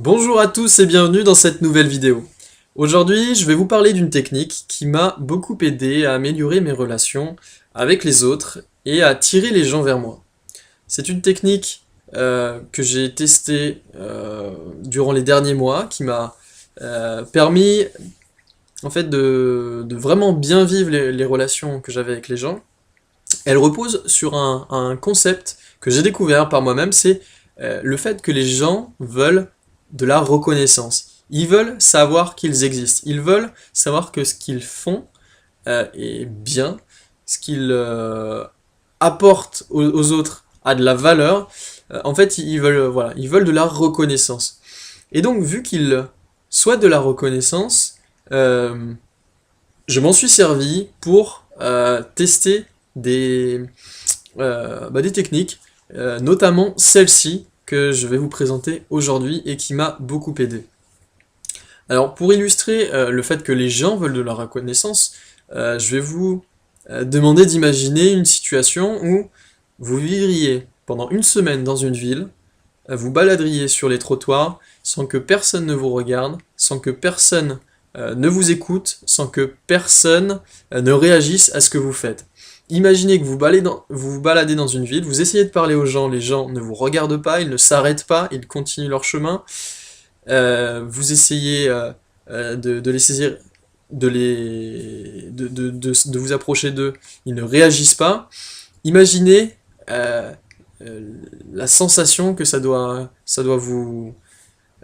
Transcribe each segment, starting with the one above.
Bonjour à tous et bienvenue dans cette nouvelle vidéo. Aujourd'hui, je vais vous parler d'une technique qui m'a beaucoup aidé à améliorer mes relations avec les autres et à attirer les gens vers moi. C'est une technique que j'ai testée durant les derniers mois, qui m'a permis en fait de vraiment bien vivre les relations que j'avais avec les gens. Elle repose sur un concept que j'ai découvert par moi-même, c'est le fait que les gens veulent de la reconnaissance. Ils veulent savoir qu'ils existent. Ils veulent savoir que ce qu'ils font est bien, ce qu'ils apportent aux autres a de la valeur. En fait, ils veulent, voilà, ils veulent de la reconnaissance. Et donc, vu qu'ils souhaitent de la reconnaissance, euh, je m'en suis servi pour tester des techniques, notamment celle-ci que je vais vous présenter aujourd'hui et qui m'a beaucoup aidé. Alors pour illustrer le fait que les gens veulent de la reconnaissance, je vais vous demander d'imaginer une situation où vous vivriez pendant une semaine dans une ville, vous baladeriez sur les trottoirs sans que personne ne vous regarde, sans que personne ne vous écoute, sans que personne ne réagisse à ce que vous faites. Imaginez que vous vous baladez dans une ville, vous essayez de parler aux gens, les gens ne vous regardent pas, ils ne s'arrêtent pas, ils continuent leur chemin. Vous essayez de les saisir, de vous approcher d'eux, ils ne réagissent pas. Imaginez la sensation que ça doit vous,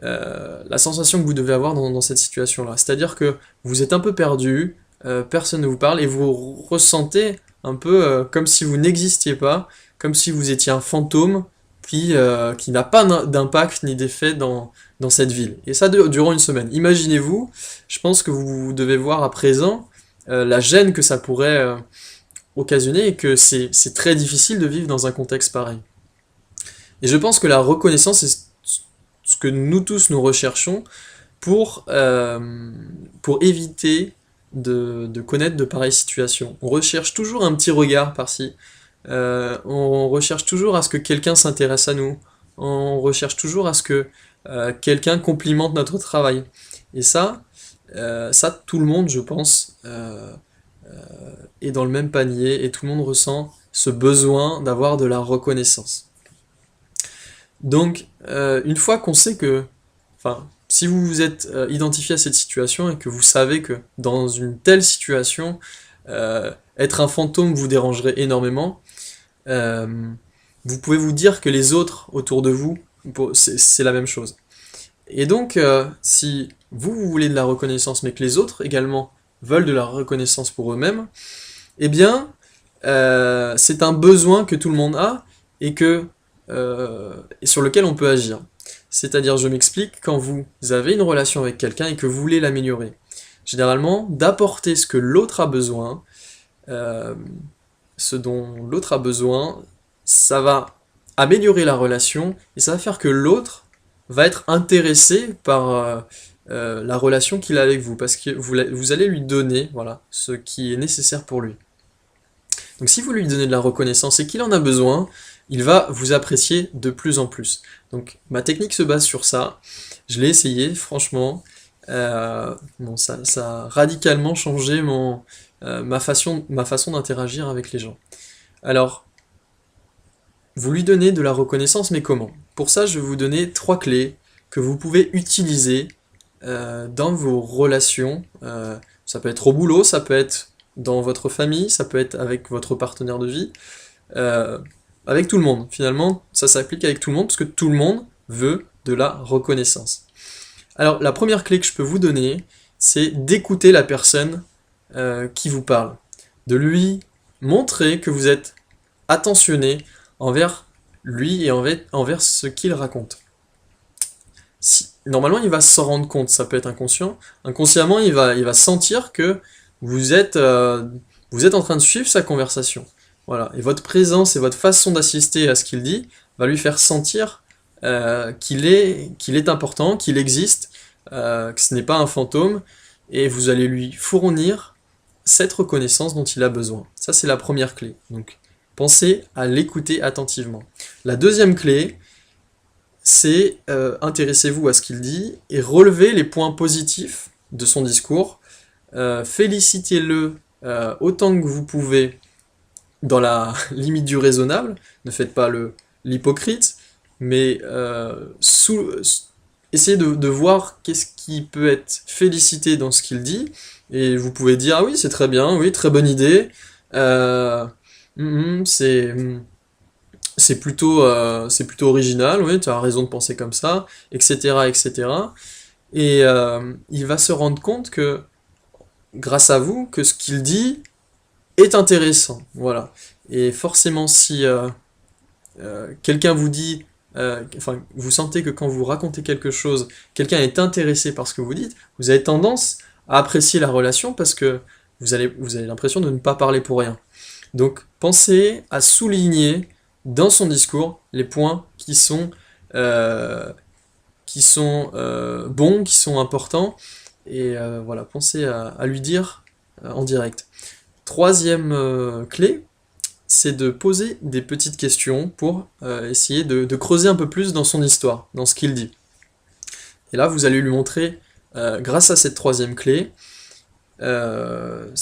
la sensation que vous devez avoir dans cette situation-là. C'est-à-dire que vous êtes un peu perdu, personne ne vous parle et vous ressentez un peu comme si vous n'existiez pas, comme si vous étiez un fantôme qui n'a pas d'impact ni d'effet dans cette ville. Et ça durant une semaine. Imaginez-vous, je pense que vous devez voir à présent la gêne que ça pourrait occasionner et que c'est très difficile de vivre dans un contexte pareil. Et je pense que la reconnaissance est ce que nous tous nous recherchons pour éviter de connaître de pareilles situations. On recherche toujours un petit regard par-ci, on recherche toujours à ce que quelqu'un s'intéresse à nous, on recherche toujours à ce que quelqu'un complimente notre travail. Et ça tout le monde, je pense, est dans le même panier et tout le monde ressent ce besoin d'avoir de la reconnaissance. Donc, une fois qu'on sait que, enfin, si vous vous êtes identifié à cette situation et que vous savez que dans une telle situation, être un fantôme vous dérangerait énormément, euh, vous pouvez vous dire que les autres autour de vous, c'est la même chose. Et donc, si vous voulez de la reconnaissance, mais que les autres également veulent de la reconnaissance pour eux-mêmes, eh bien, c'est un besoin que tout le monde a et sur lequel on peut agir. C'est-à-dire, je m'explique, quand vous avez une relation avec quelqu'un et que vous voulez l'améliorer, généralement, d'apporter ce que l'autre a besoin, euh, ce dont l'autre a besoin, ça va améliorer la relation et ça va faire que l'autre va être intéressé par la relation qu'il a avec vous, parce que vous allez lui donner, voilà, ce qui est nécessaire pour lui. Donc si vous lui donnez de la reconnaissance et qu'il en a besoin, il va vous apprécier de plus en plus. Donc ma technique se base sur ça. Je l'ai essayé, franchement. Bon, ça a radicalement changé ma façon d'interagir avec les gens. Alors, vous lui donnez de la reconnaissance, mais comment? Pour ça, je vais vous donner 3 clés que vous pouvez utiliser dans vos relations. Ça peut être au boulot, ça peut être dans votre famille, ça peut être avec votre partenaire de vie, euh, avec tout le monde. Finalement, ça s'applique avec tout le monde parce que tout le monde veut de la reconnaissance. Alors, la première clé que je peux vous donner, c'est d'écouter la personne qui vous parle, de lui montrer que vous êtes attentionné envers lui et envers ce qu'il raconte. Normalement, il va s'en rendre compte, ça peut être inconscient. Inconsciemment, il va sentir que vous êtes, euh, vous êtes en train de suivre sa conversation. Voilà. Et votre présence et votre façon d'assister à ce qu'il dit va lui faire sentir qu'il est important, qu'il existe, que ce n'est pas un fantôme, et vous allez lui fournir cette reconnaissance dont il a besoin. Ça, c'est la première clé. Donc, pensez à l'écouter attentivement. La deuxième clé, c'est intéressez-vous à ce qu'il dit et relevez les points positifs de son discours, félicitez-le autant que vous pouvez dans la limite du raisonnable, ne faites pas l'hypocrite, mais essayez de voir qu'est-ce qui peut être félicité dans ce qu'il dit, et vous pouvez dire, ah oui, c'est très bien, oui, très bonne idée, euh, c'est plutôt original, oui, tu as raison de penser comme ça, etc., etc. Et il va se rendre compte que, grâce à vous, que ce qu'il dit est intéressant, voilà. Et forcément, si quelqu'un vous dit, enfin, vous sentez que quand vous racontez quelque chose, quelqu'un est intéressé par ce que vous dites, vous avez tendance à apprécier la relation parce que vous avez l'impression de ne pas parler pour rien. Donc, pensez à souligner dans son discours les points qui sont bons, qui sont importants, et voilà, pensez à lui dire en direct. Troisième clé, c'est de poser des petites questions pour essayer de creuser un peu plus dans son histoire, dans ce qu'il dit. Et là, vous allez lui montrer, grâce à cette troisième clé, que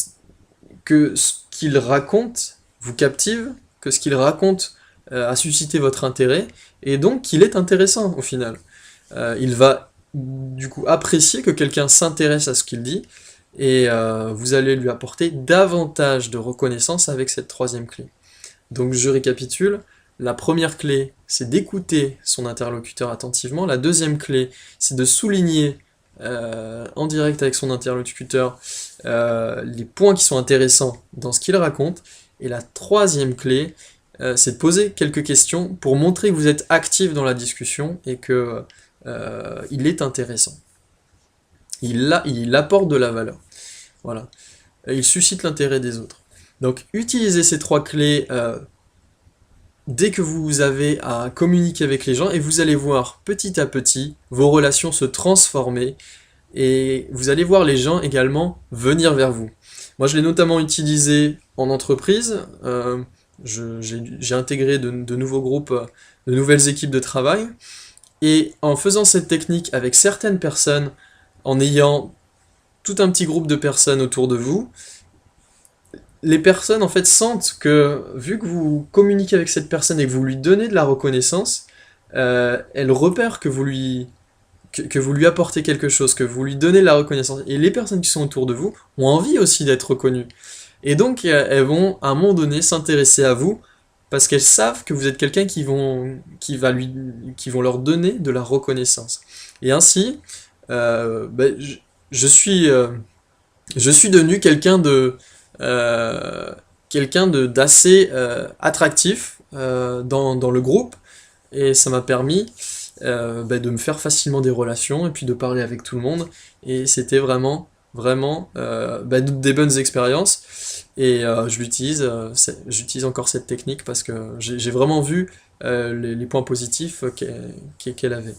ce qu'il raconte vous captive, que ce qu'il raconte a suscité votre intérêt, et donc qu'il est intéressant au final. Il va du coup apprécier que quelqu'un s'intéresse à ce qu'il dit, et vous allez lui apporter davantage de reconnaissance avec cette troisième clé. Donc je récapitule, la première clé, c'est d'écouter son interlocuteur attentivement, la deuxième clé, c'est de souligner en direct avec son interlocuteur les points qui sont intéressants dans ce qu'il raconte, et la troisième clé, c'est de poser quelques questions pour montrer que vous êtes actif dans la discussion et que il est intéressant. Il apporte de la valeur. Voilà. Et il suscite l'intérêt des autres. Donc, utilisez ces trois clés dès que vous avez à communiquer avec les gens et vous allez voir petit à petit vos relations se transformer et vous allez voir les gens également venir vers vous. Moi, je l'ai notamment utilisé en entreprise. J'ai intégré de nouveaux groupes, de nouvelles équipes de travail. Et en faisant cette technique avec certaines personnes, en ayant tout un petit groupe de personnes autour de vous, les personnes en fait sentent que, vu que vous communiquez avec cette personne et que vous lui donnez de la reconnaissance, elle repère que vous lui apportez quelque chose, que vous lui donnez de la reconnaissance. Et les personnes qui sont autour de vous ont envie aussi d'être reconnues. Et donc elles vont à un moment donné s'intéresser à vous parce qu'elles savent que vous êtes quelqu'un qui vont leur donner de la reconnaissance. Et ainsi, je suis devenu quelqu'un d'assez attractif dans le groupe, et ça m'a permis de me faire facilement des relations et puis de parler avec tout le monde, et c'était vraiment des bonnes expériences, et j'utilise encore cette technique parce que j'ai vraiment vu les points positifs qu'elle avait.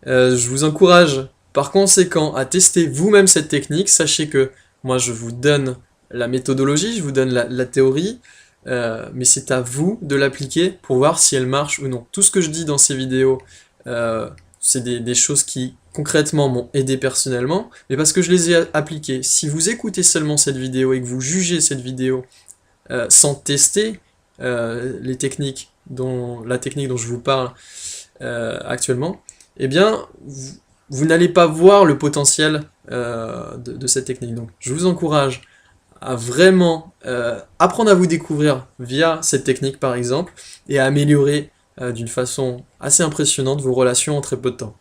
Je vous encourage par conséquent à tester vous-même cette technique. Sachez que moi je vous donne la méthodologie, je vous donne la théorie, mais c'est à vous de l'appliquer pour voir si elle marche ou non. Tout ce que je dis dans ces vidéos, c'est des choses qui concrètement m'ont aidé personnellement, mais parce que je les ai appliquées. Si vous écoutez seulement cette vidéo et que vous jugez cette vidéo sans tester la technique dont je vous parle actuellement, eh bien, vous n'allez pas voir le potentiel de cette technique. Donc, je vous encourage à vraiment apprendre à vous découvrir via cette technique, par exemple, et à améliorer d'une façon assez impressionnante vos relations en très peu de temps.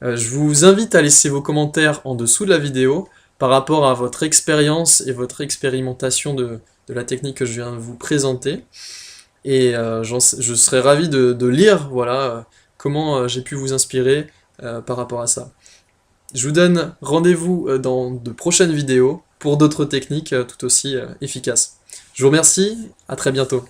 Je vous invite à laisser vos commentaires en dessous de la vidéo par rapport à votre expérience et votre expérimentation de la technique que je viens de vous présenter. Et je serais ravi de lire comment j'ai pu vous inspirer par rapport à ça. Je vous donne rendez-vous dans de prochaines vidéos pour d'autres techniques tout aussi efficaces. Je vous remercie, à très bientôt.